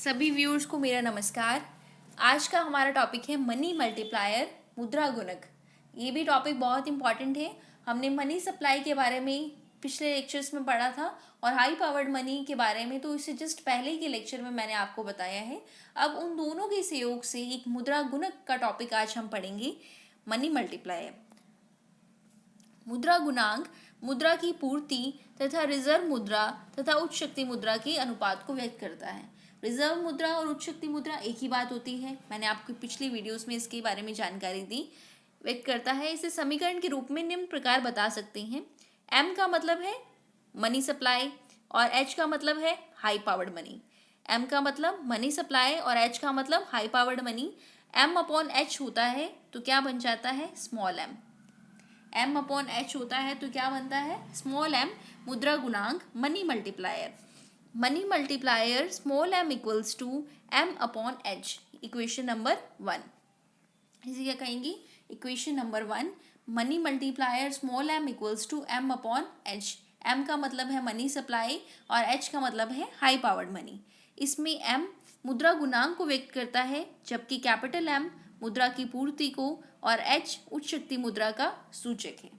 सभी व्यूअर्स को मेरा नमस्कार। आज का हमारा टॉपिक है मनी मल्टीप्लायर, मुद्रा गुणक। ये भी टॉपिक बहुत इंपॉर्टेंट है। हमने मनी सप्लाई के बारे में पिछले लेक्चर्स में पढ़ा था और हाई पावर्ड मनी के बारे में तो इससे जस्ट पहले के लेक्चर में मैंने आपको बताया है। अब उन दोनों के सहयोग से एक मुद्रा गुणक का टॉपिक आज हम पढ़ेंगे, मनी मल्टीप्लायर। मुद्रा गुणांक मुद्रा की पूर्ति तथा रिजर्व मुद्रा तथा उच्च शक्ति मुद्रा के अनुपात को व्यक्त करता है। रिजर्व मुद्रा और उच्च शक्ति मुद्रा एक ही बात होती है, मैंने आपको पिछली वीडियोस में इसके बारे में जानकारी दी। व्यक्त करता है, इसे समीकरण के रूप में निम्न प्रकार बता सकते हैं। एम का मतलब है मनी सप्लाई और एच का मतलब है हाई पावर्ड मनी। एम का मतलब मनी सप्लाई और एच का मतलब high powered money. M upon H होता है तो क्या बन जाता है, small M. M upon H होता है तो क्या बनता है, स्मॉल एम। मुद्रा गुणांक money multiplier. Money multiplier small M equals to M upon H, equation number 1। इसे क्या कहेंगे, equation number 1। Money multiplier small M equals to M upon H. M का मतलब है मनी सप्लाई और एच का मतलब है हाई पावर्ड मनी। इसमें एम मुद्रा गुणांक को व्यक्त करता है, जबकि कैपिटल एम मुद्रा की पूर्ति को और एच उच्च शक्ति मुद्रा का सूचक है।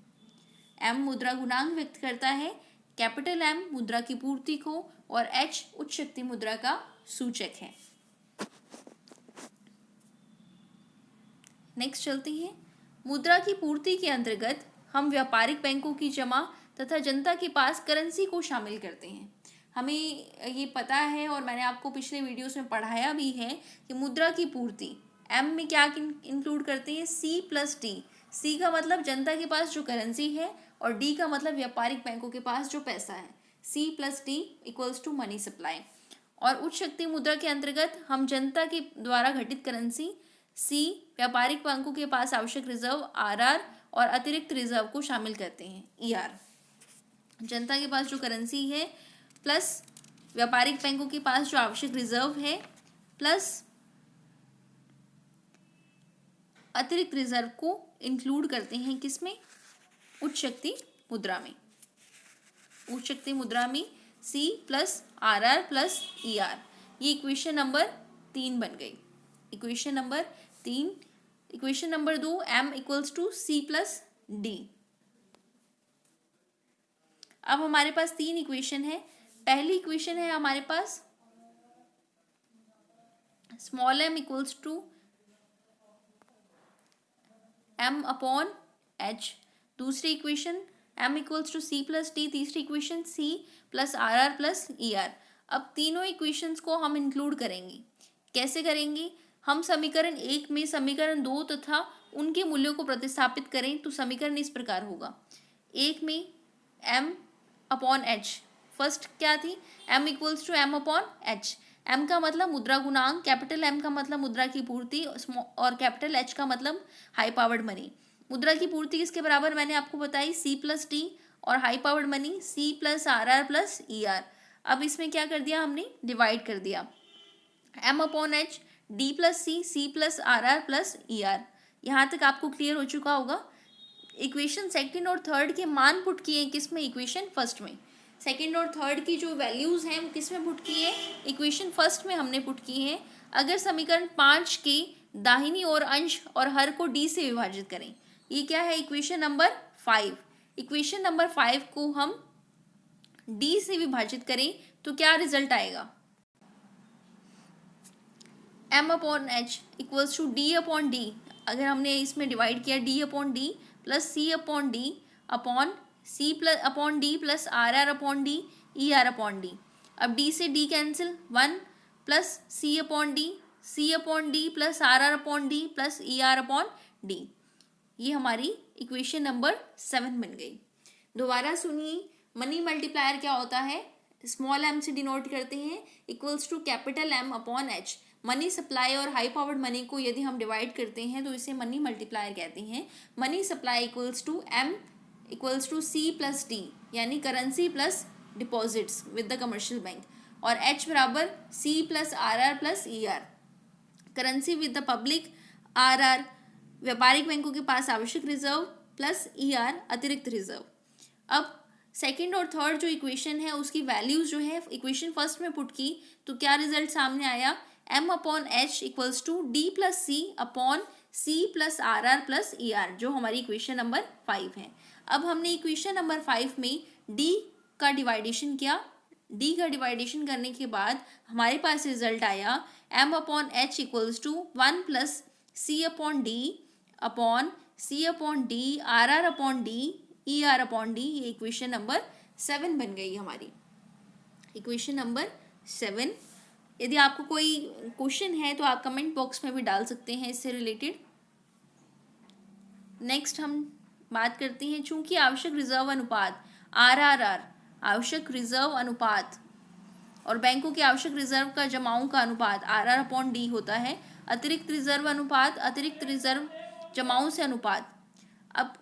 एम मुद्रा गुणांक व्यक्त करता है, कैपिटल एम मुद्रा की पूर्ति को और एच उच्च शक्ति मुद्रा का सूचक है। नेक्स्ट चलते हैं। मुद्रा की पूर्ति के अंतर्गत हम व्यापारिक बैंकों की जमा तथा जनता के पास करेंसी को शामिल करते हैं। हमें ये पता है और मैंने आपको पिछले वीडियोस में पढ़ाया भी है कि मुद्रा की पूर्ति एम में क्या इंक्लूड करते हैं, सी प्लस डी। सी का मतलब जनता के पास जो करेंसी है और डी का मतलब व्यापारिक बैंकों के पास जो पैसा है। C plus D equals to money supply. और उच्च शक्ति मुद्रा के अंतर्गत हम जनता के द्वारा घटित करेंसी सी, व्यापारिक बैंकों के पास आवश्यक रिजर्व आर और अतिरिक्त रिजर्व को शामिल करते हैं, ईआर। जनता के पास जो करेंसी है प्लस व्यापारिक बैंकों के पास जो आवश्यक रिजर्व है प्लस अतिरिक्त रिजर्व को इंक्लूड करते हैं किसमें, उच्च शक्ति मुद्रा में। उच्च शक्ति मुद्रा में C plus R plus ER. ये इक्वेशन नंबर 3 बन गई। Equation number 3। Equation number 2, M equals to C plus D. अब हमारे पास 3 इक्वेशन है। पहली इक्वेशन है हमारे पास small M equals to M upon H. दूसरी equation M equals to C plus D. तीसरी equation C plus R plus E R. अब तीनों इक्वेशंस को हम इंक्लूड करेंगे। कैसे करेंगे, हम समीकरण 1 में समीकरण 2 तथा उनके मूल्यों को प्रतिस्थापित करें तो समीकरण इस प्रकार होगा। 1 में एम अपॉन एच, फर्स्ट क्या थी, M equals to M upon H. M का मतलब मुद्रा गुणांक, कैपिटल एम का मतलब मुद्रा की पूर्ति और कैपिटल एच का मतलब हाई पावर्ड मनी। मुद्रा की पूर्ति किसके बराबर मैंने आपको बताई, सी प्लस डी, और high powered money C plus R plus E R. अब इसमें क्या कर दिया हमने, डिवाइड कर दिया। M upon H, D plus C, C plus R plus E R. यहाँ तक आपको क्लियर हो चुका होगा। इक्वेशन सेकंड और थर्ड के मान पुट किए किस में, इक्वेशन फर्स्ट में। सेकंड और थर्ड की जो वैल्यूज हैं वो किस में पुट किए, इक्वेशन फर्स्ट में हमने पुट किए हैं। अगर समीकरण 5 के दाहिनी ओर अंश और हर को डी से विभाजित करें, ये क्या है, इक्वेशन नंबर 5। इक्वेशन नंबर 5 को हम डी से विभाजित करें तो क्या रिजल्ट आएगा, M upon H equals to D upon D. अगर हमने इसमें डिवाइड किया D upon D plus C upon D upon C plus upon D plus R upon D E R upon D. अब डी से D cancel, 1 plus C upon D plus R upon D plus E R upon D. ये हमारी equation number 7 बन गई। दोबारा सुनिए, money multiplier क्या होता है, स्मॉल एम से डिनोट करते हैं, equals to capital M upon H. Money supply और हाई पावर्ड मनी को यदि हम डिवाइड करते हैं तो इसे मनी मल्टीप्लायर कहते हैं। Money supply equals to M equals to C plus D, यानी currency plus deposits with the commercial bank, और एच बराबर C plus R plus E R, currency with the public, R व्यापारिक बैंकों के पास आवश्यक रिजर्व प्लस ई आर अतिरिक्त reserve. अब सेकंड और थर्ड जो इक्वेशन है उसकी वैल्यूज जो है इक्वेशन फर्स्ट में पुट की तो क्या रिजल्ट सामने आया, m/h equals to d plus C upon c plus R R plus E R, जो हमारी इक्वेशन नंबर 5 है। अब हमने इक्वेशन नंबर 5 में d का डिवाइडेशन किया, d का डिवाइडेशन करने के बाद हमारे पास रिजल्ट आया m/h equals to 1 plus c upon D upon c upon D R R upon D E R upon D. ये इक्वेशन नंबर 7 बन गई हमारी, इक्वेशन नंबर 7। यदि आपको कोई क्वेश्चन है तो आप कमेंट बॉक्स में भी डाल सकते हैं इससे रिलेटेड। नेक्स्ट हम बात करते हैं, चूंकि आवश्यक रिजर्व अनुपात आरआरआर, आवश्यक रिजर्व अनुपात और बैंकों के आवश्यक रिजर्व का जमाओं का अनुपात आर आर अपॉन डी होता है, अतिरिक्त रिजर्व अनुपात अतिरिक्त रिजर्व जमाओं से अनुपात। अब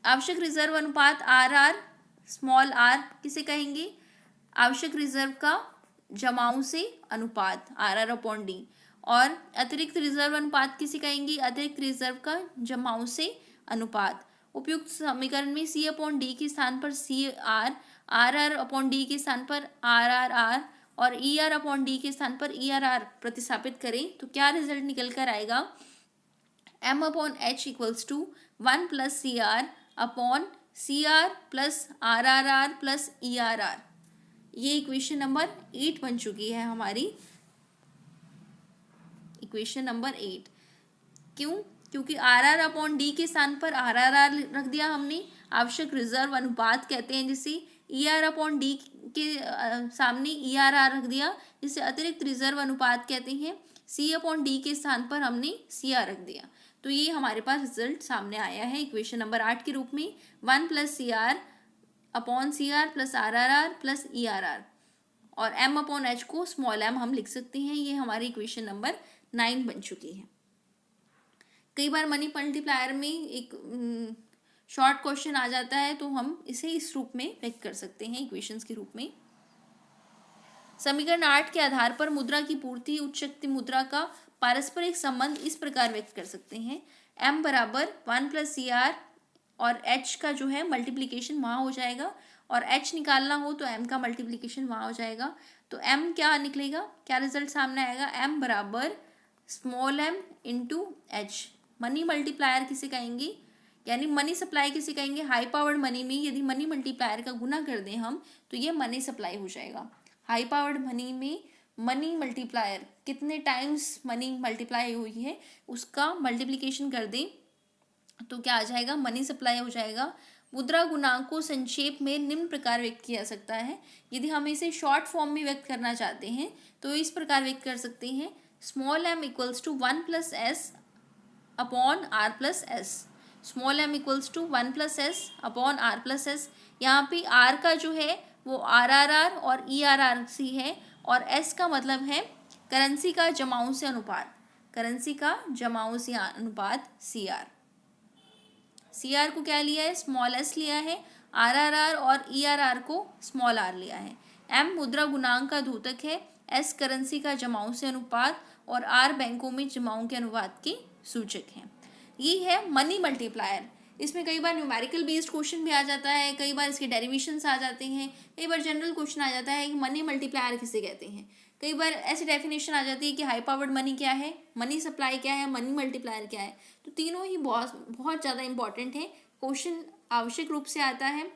आवश्यक रिजर्व अनुपात आर आर स्मॉल आर किसे कहेंगे, आवश्यक रिजर्व का जमाओं से अनुपात आर आर अपॉन डी, और अतिरिक्त रिजर्व अनुपात किसे कहेंगे, अतिरिक्त रिजर्व का जमाओं से अनुपात। उपयुक्त समीकरण में सी अपॉन डी के स्थान पर C R, R R upon D के स्थान पर आर आर आर और ई आर अपॉन डी के स्थान पर ई आर आर प्रतिस्थापित करें तो क्या रिजल्ट निकल कर आएगा, m/h equals to 1 plus C R upon C R plus R R R plus E R R. ये इक्वेशन नंबर 8 बन चुकी है हमारी, इक्वेशन नंबर 8। क्यों, क्योंकि आर आर अपॉन डी के स्थान पर आर आर आर रख दिया हमने, आवश्यक रिजर्व अनुपात कहते हैं जिसे, ई आर अपॉन डी के सामने ई आर आर रख दिया जिसे अतिरिक्त रिजर्व अनुपात कहते हैं, सी अपॉन डी के स्थान पर हमने सी आर रख दिया। तो ये हमारे पास रिजल्ट सामने आया है इक्वेशन नंबर 8 के रूप में, 1 plus C R upon C R plus R R R plus E R R, और m अपॉन h को स्मॉल m हम लिख सकते हैं। ये हमारी इक्वेशन नंबर 9 बन चुकी है। कई बार मनी मल्टीप्लायर में एक शॉर्ट क्वेश्चन आ जाता है तो हम इसे इस रूप में व्यक्त कर सकते हैं, इक्वेशंस के रूप में। समीकरण 8 के आधार पर मुद्रा की पूर्ति उच्च शक्ति मुद्रा का पारस्परिक संबंध इस प्रकार व्यक्त कर सकते हैं, m बराबर 1 प्लस सी आर और h का जो है मल्टीप्लीकेशन वहाँ हो जाएगा, और h निकालना हो तो m का मल्टीप्लीकेशन वहाँ हो जाएगा। तो m क्या निकलेगा, क्या रिजल्ट सामने आएगा, m बराबर small m into h। Money multiplier किसे कहेंगे, यानी मनी सप्लाई किसे कहेंगे, हाई पावर्ड मनी में यदि मनी मल्टीप्लायर का गुना कर दें हम तो ये मनी सप्लाई हो जाएगा। हाई पावर्ड मनी में मनी मल्टीप्लायर कितने टाइम्स मनी मल्टीप्लाई हुई है उसका मल्टीप्लिकेशन कर दें तो क्या आ जाएगा, मनी सप्लाई हो जाएगा। मुद्रा गुणांक को संक्षेप में निम्न प्रकार व्यक्त किया जा सकता है, यदि हम इसे शॉर्ट फॉर्म में व्यक्त करना चाहते हैं तो इस प्रकार व्यक्त कर सकते हैं, small m equals to 1 plus S upon R plus S. Small m equals to 1 plus S upon R plus S. यहाँ पे r का जो है वो आर आर आर और ई आर आर सी है, और s का मतलब है करेंसी का जमाओं से अनुपात, करेंसी का जमाओं से अनुपात सी आर। सी आर को क्या लिया है, स्मॉल एस लिया है, आर आर आर और ई आर आर को स्मॉल आर लिया है। एम मुद्रा गुणांक का द्योतक है, एस करेंसी का जमाओं से अनुपात और आर बैंकों में जमाओं के अनुपात के सूचक हैं। ये है मनी मल्टीप्लायर। इसमें कई बार न्यूमेरिकल बेस्ड क्वेश्चन भी आ जाता है, कई बार इसके डेरिवेशंस आ जाते हैं, कई बार जनरल क्वेश्चन आ जाता है कि मनी मल्टीप्लायर किसे कहते हैं। कई बार ऐसी डेफिनेशन आ जाती है कि हाई पावर्ड मनी क्या है, मनी सप्लाई क्या है, मनी मल्टीप्लायर क्या है। तो तीनों ही बहुत ज़्यादा इंपॉर्टेंट है, क्वेश्चन आवश्यक रूप से आता है,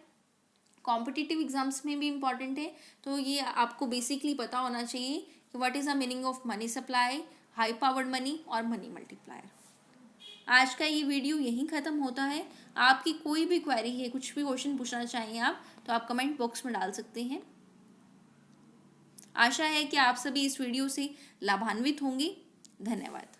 कॉम्पिटिटिव एग्जाम्स में भी इम्पॉर्टेंट है। तो ये आपको बेसिकली पता होना चाहिए कि what is the meaning of money supply, high powered money और मनी मल्टीप्लायर। आज का ये वीडियो यहीं ख़त्म होता है। आपकी कोई भी क्वेरी है, कुछ भी क्वेश्चन पूछना चाहिए आप, तो आप कमेंट बॉक्स में डाल सकते हैं। आशा है कि आप सभी इस वीडियो से लाभान्वित होंगे। धन्यवाद।